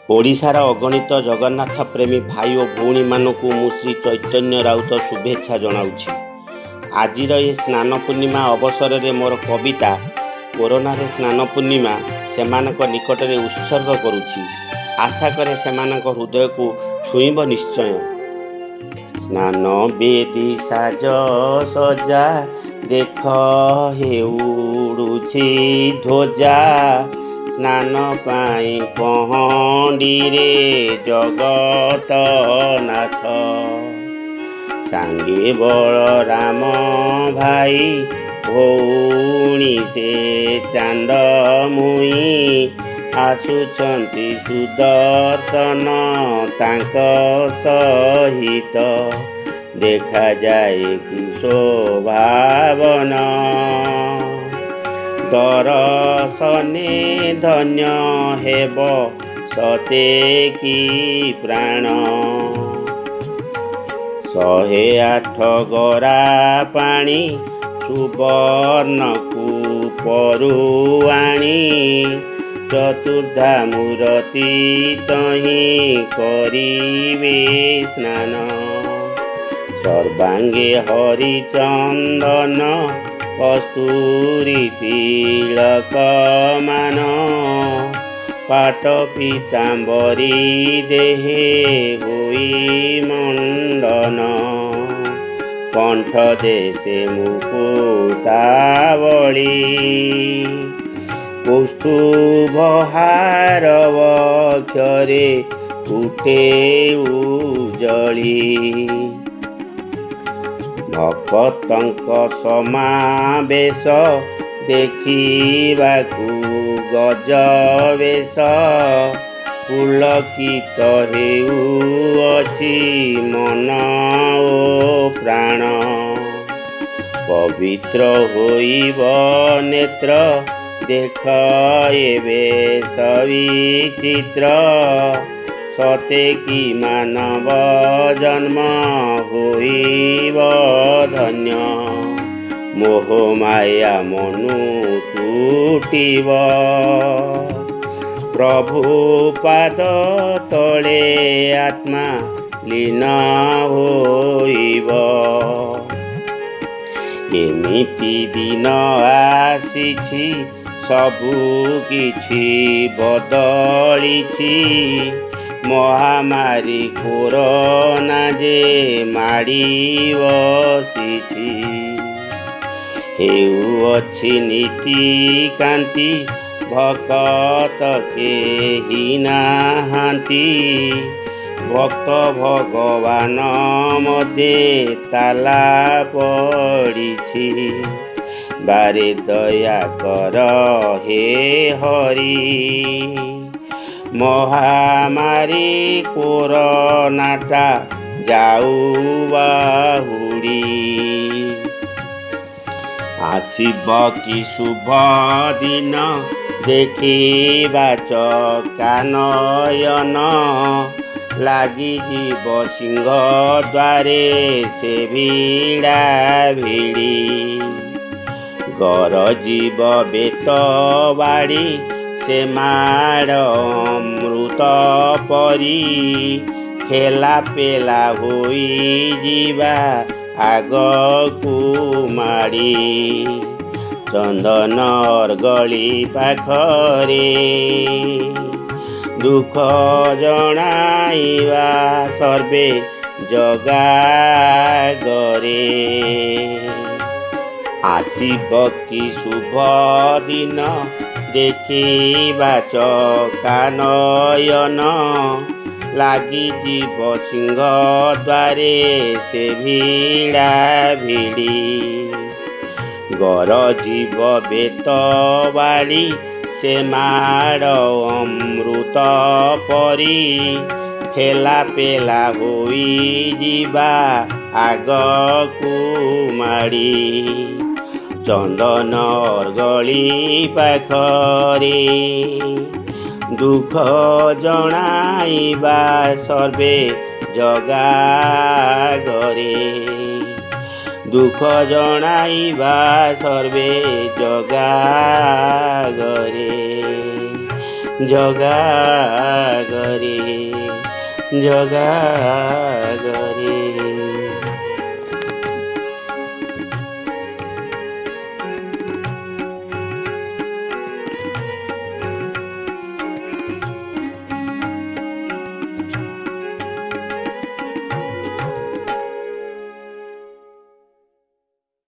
ଓଡ଼ିଶାର ଅଗଣିତ ଜଗନ୍ନାଥ ପ୍ରେମୀ ଭାଇ ଓ ଭଉଣୀମାନଙ୍କୁ ମୁଁ ଶ୍ରୀ ଚୈତନ୍ୟ ରାଉତ ଶୁଭେଚ୍ଛା ଜଣାଉଛି। ଆଜିର ଏ ସ୍ନାନ ପୂର୍ଣ୍ଣିମା ଅବସରରେ ମୋର କବିତା କରୋନାରେ ସ୍ନାନ ପୂର୍ଣ୍ଣିମା ସେମାନଙ୍କ ନିକଟରେ ଉତ୍ସର୍ଗ କରୁଛି। ଆଶା କରେ ସେମାନଙ୍କ ହୃଦୟକୁ ଛୁଇଁବ ନିଶ୍ଚୟ। ସ୍ନାନ ବେଦୀ ସାଜ ସଜା ଦେଖ ହେଉଡ଼ୁଛି ଧ୍ୱଜା, ସ୍ନାନ ପାଇଁ ପହଣ୍ଡିରେ ଜଗତ ନାଥ। ସାଙ୍ଗେ ବଳରାମ ଭାଇ ଭଉଣୀ ସେ ଚାନ୍ଦ ମୁଇଁ, ଆସୁଛନ୍ତି ସୁଦର୍ଶନ ତାଙ୍କ ସହିତ, ଦେଖାଯାଏ କି ଶୋଭାବନ। ଦର୍ଶନେ ଧନ୍ୟ ହେବ ସତେ କି ପ୍ରାଣ, 108 ଗରା ପାଣି ସୁବର୍ଣ୍ଣକୁ ପରୁଆଣି, ଚତୁର୍ଦ୍ଧା ମୂରତି ତହିଁ କରିବେ ସ୍ନାନ। ସର୍ବାଙ୍ଗେ ହରିଚନ୍ଦନ କସ୍ତୁରୀ ତିଳକମାନ, ପାଟ ପୀତାମ୍ବରୀ ଦେହେ ହୋଇ ମଣ୍ଡନ, କଣ୍ଠ ଦେଶେ ମୁକୁତାବଳୀ, କୌସ୍ତୁଭହାର ବକ୍ଷରେ ଉଠେ ଉଜଳି। ଭକ୍ତଙ୍କ ସମାବେଶ ଦେଖିବାକୁ ଗଜବେଶ, ପୁଲକିତ ହେଉଅଛି ମନ ଓ ପ୍ରାଣ। ପବିତ୍ର ହୋଇବ ନେତ୍ର ଦେଖ ଏବେ ସବିଚିତ୍ର, ସତେ କି ମାନବ ଜନ୍ମ ହୋଇବ ଧନ୍ୟ। ମୋହ ମାୟା ମନୁ ତୁଟିବ, ପ୍ରଭୁ ପାଦ ତଳେ ଆତ୍ମା ଲୀନ ହୋଇବ। ଏମିତି ଦିନ ଆସିଛି ସବୁ କିଛି ବଦଳିଛି, ମହାମାରୀ କୋରୋନା ଯେ ମାଡ଼ି ବସିଛି। ହେଉଅଛି ନୀତିକାନ୍ତି ଭକତ କେହି ନାହାନ୍ତି, ଭକ୍ତ ଭଗବାନ ମଧ୍ୟେ ତାଲା ପଡ଼ିଛି। ବାରେ ଦୟା କର ହେ ହରି, ମହାମାରୀ କୋରୋନାଟା ଯାଉ ବାହୁଡ଼ି। ଆସିବ କି ଶୁଭ ଦିନ ଦେଖିବା ଚକାନୟନ, ଲାଗିଯିବ ସିଂହ ଦ୍ୱାରେ ସେ ଭିଡ଼ା ଭିଡ଼ି। ଗରଜିବ ବେତ ବାଡ଼ି ସେ ମାଡ଼ ଅମୃତ ପରି, ଠେଲା ପେଲା ହୋଇଯିବା ଆଗକୁ ମାଡ଼ି। ଚନ୍ଦନ ଅର୍ଗଳି ପାଖରେ ଦୁଃଖ ଜଣାଇବା ସର୍ବେ ଜଗାଗରେ। ଆସିବ କି ଶୁଭ ଦିନ ଦେଖିବା ଚକାନୟନ, ଲାଗିଯିବ ସିଂହ ଦ୍ୱାରେ ସେ ଭିଡ଼ା ଭିଡ଼ି। ଗରଜିବ ବେତ ବାଡ଼ି ସେ ମାଡ଼ ଅମୃତ ପରି, ଠେଲା ପେଲା ହୋଇଯିବା ଆଗକୁ ମାଡ଼ି। ଚନ୍ଦନ ଅର୍ଗଳି ପାଖରେ ଦୁଃଖ ଜଣାଇବା ସର୍ବେ ଜଗାଗରେ। ଦୁଃଖ ଜଣାଇବା ସର୍ବେ ଜଗାଗରେ। ଜଗାଗରେ। ଗରେ ଜଗା ଗରେ।